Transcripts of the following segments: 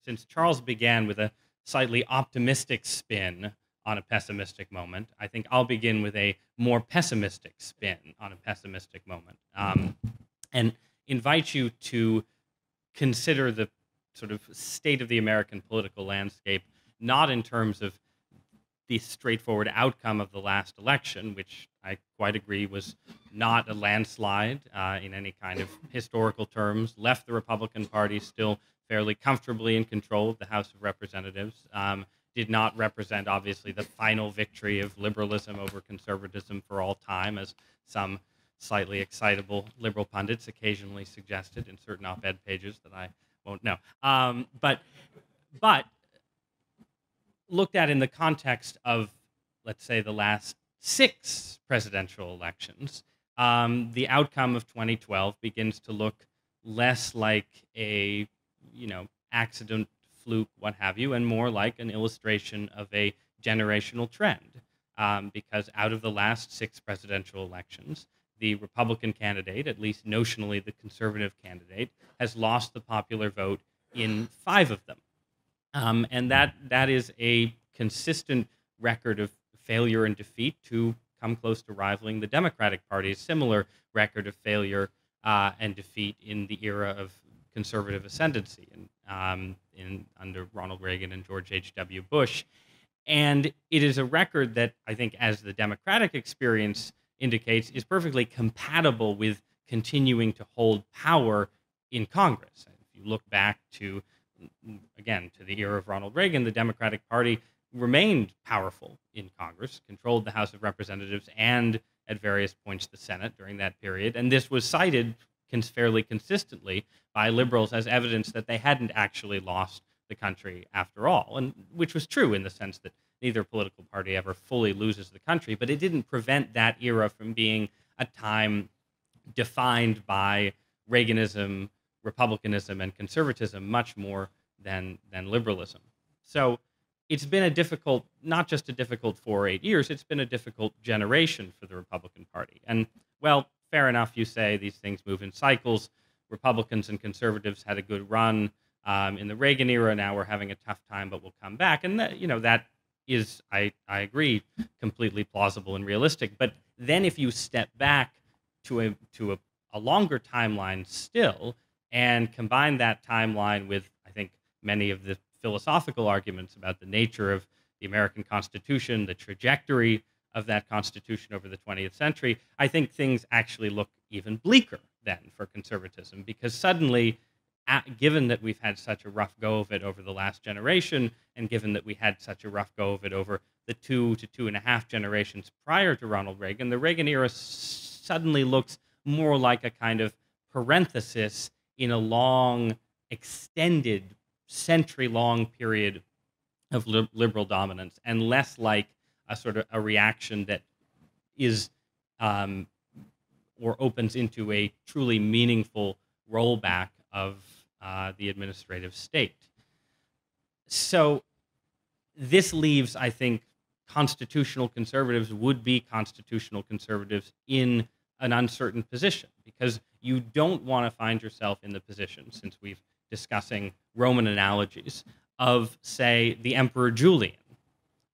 since Charles began with a slightly optimistic spin on a pessimistic moment, I think I'll begin with a more pessimistic spin on a pessimistic moment, and invite you to consider the sort of state of the American political landscape, not in terms of the straightforward outcome of the last election, which I quite agree was not a landslide in any kind of historical terms, left the Republican Party still fairly comfortably in control of the House of Representatives, did not represent, obviously, the final victory of liberalism over conservatism for all time, as some slightly excitable liberal pundits occasionally suggested in certain op-ed pages that I won't know. But looked at in the context of, let's say, the last 6 presidential elections, the outcome of 2012 begins to look less like a, accident, fluke, what have you, and more like an illustration of a generational trend. Because out of the last 6 presidential elections, the Republican candidate, at least notionally the conservative candidate, has lost the popular vote in 5 of them. And that is a consistent record of failure and defeat to come close to rivaling the Democratic Party's similar record of failure and defeat in the era of conservative ascendancy under Ronald Reagan and George H.W. Bush. And it is a record that I think, as the Democratic experience indicates, is perfectly compatible with continuing to hold power in Congress. If you look back to, again, to the era of Ronald Reagan, the Democratic Party remained powerful in Congress, controlled the House of Representatives and at various points the Senate during that period. And this was cited fairly consistently by liberals as evidence that they hadn't actually lost the country after all, and which was true in the sense that neither political party ever fully loses the country, but it didn't prevent that era from being a time defined by Reaganism, Republicanism, and conservatism much more than liberalism. So it's been a difficult, not just a difficult 4 or 8 years, it's been a difficult generation for the Republican Party. And, well, fair enough, you say these things move in cycles. Republicans and conservatives had a good run in the Reagan era. Now we're having a tough time, but we'll come back. And that is, I agree, completely plausible and realistic. But then if you step back to a longer timeline still and combine that timeline with, I think, many of the philosophical arguments about the nature of the American Constitution, the trajectory of that Constitution over the 20th century, I think things actually look even bleaker then for conservatism, because suddenly, given that we've had such a rough go of it over the last generation, and given that we had such a rough go of it over the 2 to 2.5 generations prior to Ronald Reagan, the Reagan era suddenly looks more like a kind of parenthesis in a long, extended, century-long period of liberal dominance, and less like a sort of a reaction that is or opens into a truly meaningful rollback of the administrative state. So this leaves, I think, constitutional conservatives, would-be constitutional conservatives, in an uncertain position, because you don't want to find yourself in the position, since we've discussing Roman analogies, of, say, the Emperor Julian,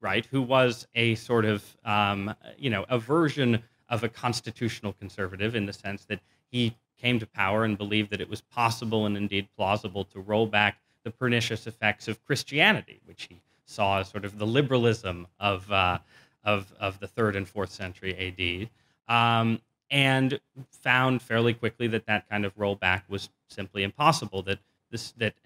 right, who was a sort of, a version of a constitutional conservative, in the sense that he came to power and believed that it was possible and indeed plausible to roll back the pernicious effects of Christianity, which he saw as sort of the liberalism of the 3rd and 4th century AD, and found fairly quickly that that kind of rollback was simply impossible, that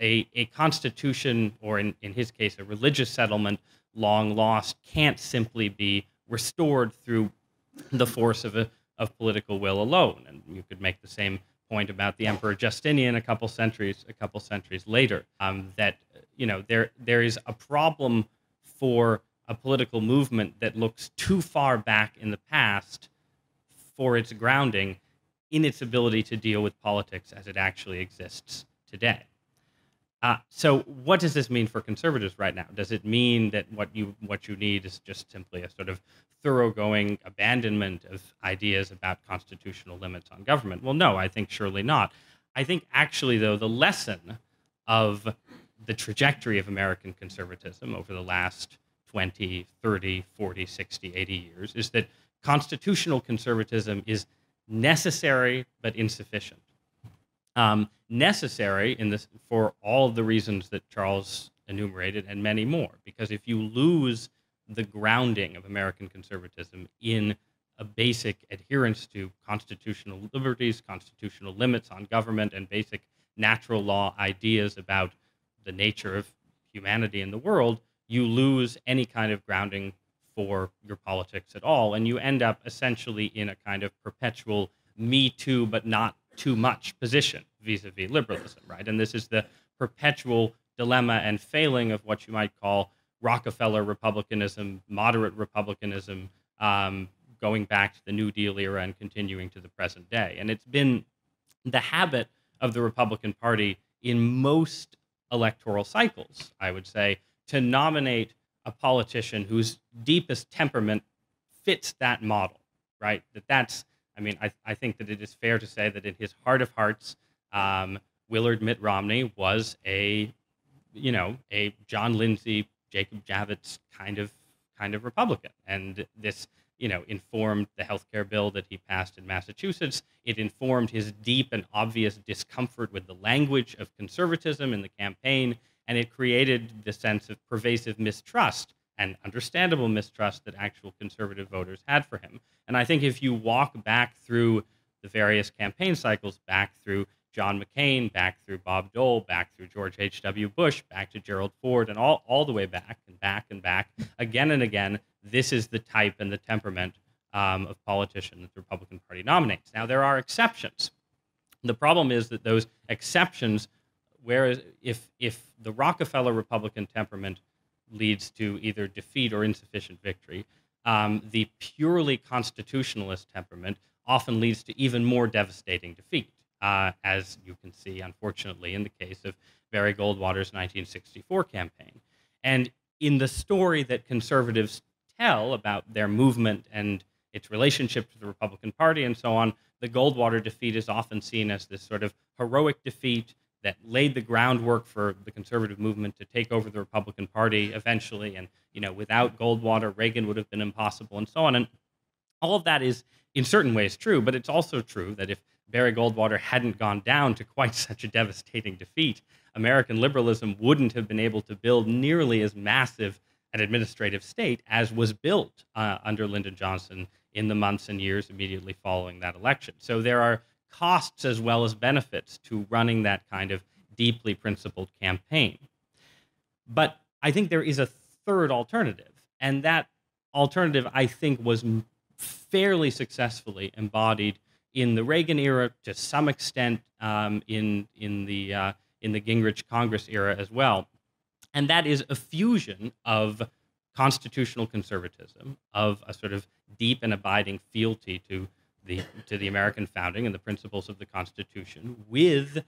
a constitution, or in his case, a religious settlement long lost, can't simply be restored through the force of political will alone. And you could make the same point about the Emperor Justinian a couple centuries later. That there is a problem for a political movement that looks too far back in the past for its grounding in its ability to deal with politics as it actually exists today. So what does this mean for conservatives right now? Does it mean that what you need is just simply a sort of thoroughgoing abandonment of ideas about constitutional limits on government? Well, no, I think surely not. I think actually, though, the lesson of the trajectory of American conservatism over the last 20, 30, 40, 60, 80 years is that constitutional conservatism is necessary but insufficient. Necessary for all of the reasons that Charles enumerated and many more, because if you lose the grounding of American conservatism in a basic adherence to constitutional liberties, constitutional limits on government, and basic natural law ideas about the nature of humanity in the world, you lose any kind of grounding for your politics at all, and you end up essentially in a kind of perpetual me too, but not too much position vis-a-vis liberalism, right? And this is the perpetual dilemma and failing of what you might call Rockefeller Republicanism, moderate Republicanism, going back to the New Deal era and continuing to the present day. And it's been the habit of the Republican Party in most electoral cycles, I would say, to nominate a politician whose deepest temperament fits that model, right? I think that it is fair to say that in his heart of hearts, Willard Mitt Romney was a John Lindsay, Jacob Javits kind of Republican, and this informed the healthcare bill that he passed in Massachusetts. It informed his deep and obvious discomfort with the language of conservatism in the campaign, and it created the sense of pervasive mistrust and understandable mistrust that actual conservative voters had for him. And I think if you walk back through the various campaign cycles, back through John McCain, back through Bob Dole, back through George H.W. Bush, back to Gerald Ford, and all the way back and back and back, again and again, this is the type and the temperament of politician that the Republican Party nominates. Now, there are exceptions. The problem is that those exceptions, whereas if the Rockefeller Republican temperament leads to either defeat or insufficient victory, the purely constitutionalist temperament often leads to even more devastating defeat, as you can see, unfortunately, in the case of Barry Goldwater's 1964 campaign. And in the story that conservatives tell about their movement and its relationship to the Republican Party and so on, the Goldwater defeat is often seen as this sort of heroic defeat that laid the groundwork for the conservative movement to take over the Republican Party eventually. And, without Goldwater, Reagan would have been impossible and so on. And all of that is in certain ways true, but it's also true that if Barry Goldwater hadn't gone down to quite such a devastating defeat, American liberalism wouldn't have been able to build nearly as massive an administrative state as was built under Lyndon Johnson in the months and years immediately following that election. So there are costs as well as benefits to running that kind of deeply principled campaign. But I think there is a third alternative, and that alternative, I think, was fairly successfully embodied in the Reagan era, to some extent in the Gingrich Congress era as well, and that is a fusion of constitutional conservatism, of a sort of deep and abiding fealty to the American founding and the principles of the Constitution, with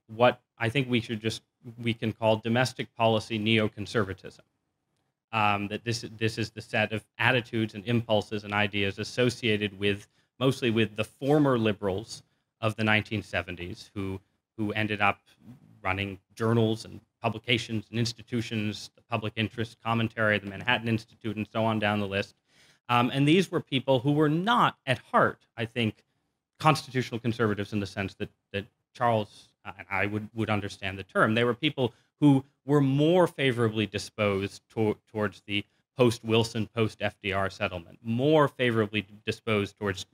what I think we can call domestic policy neoconservatism. That this is the set of attitudes and impulses and ideas associated mostly with the former liberals of the 1970s who ended up running journals and publications and institutions, the Public Interest Commentary, the Manhattan Institute, and so on down the list. And these were people who were not, at heart, I think, constitutional conservatives in the sense that Charles and I would understand the term. They were people who were more favorably disposed towards the post-Wilson, post-FDR settlement, more favorably disposed towards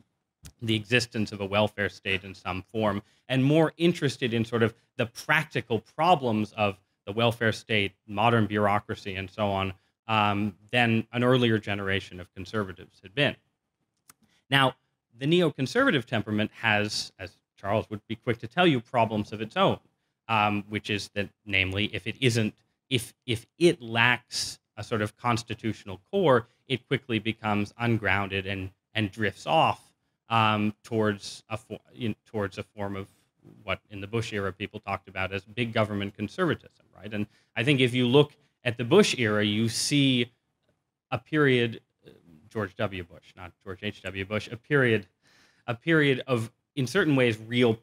the existence of a welfare state in some form, and more interested in sort of the practical problems of the welfare state, modern bureaucracy, and so on, than an earlier generation of conservatives had been. Now, the neoconservative temperament has, as Charles would be quick to tell you, problems of its own, which is that, namely, if it lacks a sort of constitutional core, it quickly becomes ungrounded and drifts off towards a form of what in the Bush era people talked about as big government conservatism, right? And I think if you look at the Bush era, you see a period, George W. Bush, not George H.W. Bush, a period of, in certain ways, real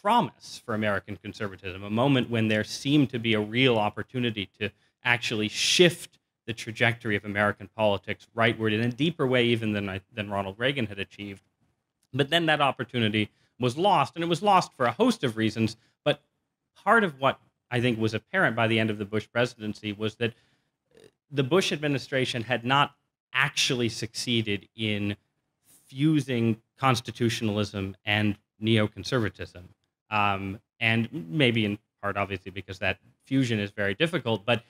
promise for American conservatism, a moment when there seemed to be a real opportunity to actually shift the trajectory of American politics rightward in a deeper way even than Ronald Reagan had achieved. But then that opportunity was lost, and it was lost for a host of reasons. But part of what I think was apparent by the end of the Bush presidency was that the Bush administration had not actually succeeded in fusing constitutionalism and neoconservatism. And maybe in part, obviously, because that fusion is very difficult. But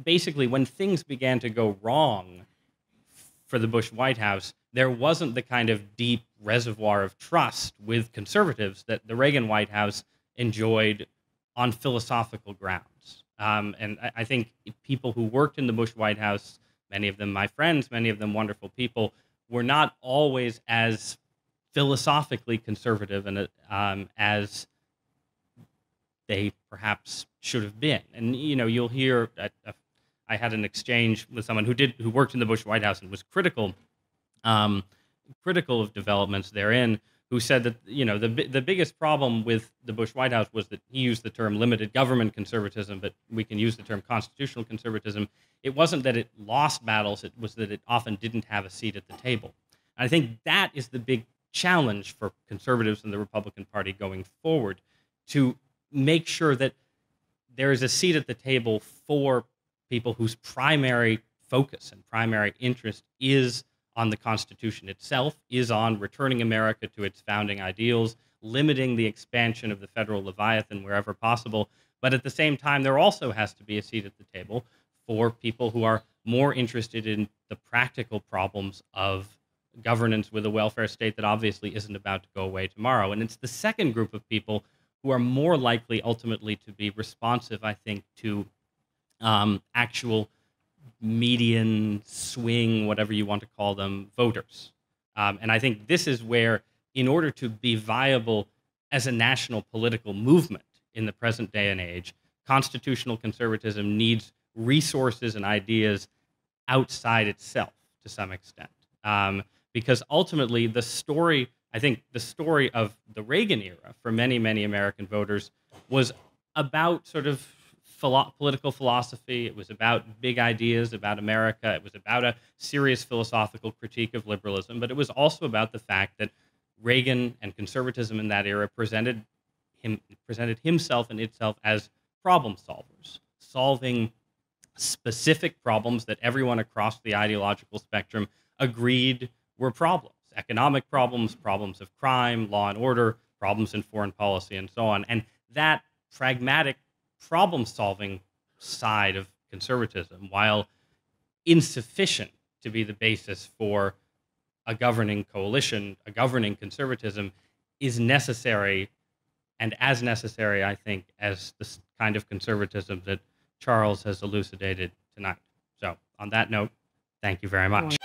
basically, when things began to go wrong for the Bush White House, there wasn't the kind of deep reservoir of trust with conservatives that the Reagan White House enjoyed on philosophical grounds. And I think people who worked in the Bush White House, many of them my friends, many of them wonderful people, were not always as philosophically conservative and as they perhaps should have been. And you'll hear I had an exchange with someone who worked in the Bush White House and was critical of developments therein, who said that the biggest problem with the Bush White House was that he used the term limited government conservatism, but we can use the term constitutional conservatism. It wasn't that it lost battles; it was that it often didn't have a seat at the table. And I think that is the big challenge for conservatives in the Republican Party going forward, to make sure that there is a seat at the table for people whose primary focus and primary interest is on the Constitution itself, is on returning America to its founding ideals, limiting the expansion of the federal Leviathan wherever possible. But at the same time, there also has to be a seat at the table for people who are more interested in the practical problems of governance with a welfare state that obviously isn't about to go away tomorrow. And it's the second group of people who are more likely ultimately to be responsive, I think, to actual median, swing, whatever you want to call them, voters. And I think this is where, in order to be viable as a national political movement in the present day and age, constitutional conservatism needs resources and ideas outside itself to some extent. Because ultimately, I think the story of the Reagan era for many, many American voters was about sort of political philosophy. It was about big ideas about America. It was about a serious philosophical critique of liberalism. But it was also about the fact that Reagan and conservatism in that era presented himself and itself as problem solvers, solving specific problems that everyone across the ideological spectrum agreed were problems: economic problems, problems of crime, law and order, problems in foreign policy, and so on. And that pragmatic problem-solving side of conservatism, while insufficient to be the basis for a governing coalition, a governing conservatism, is necessary, and as necessary, I think, as the kind of conservatism that Charles has elucidated tonight. So, on that note, thank you very much.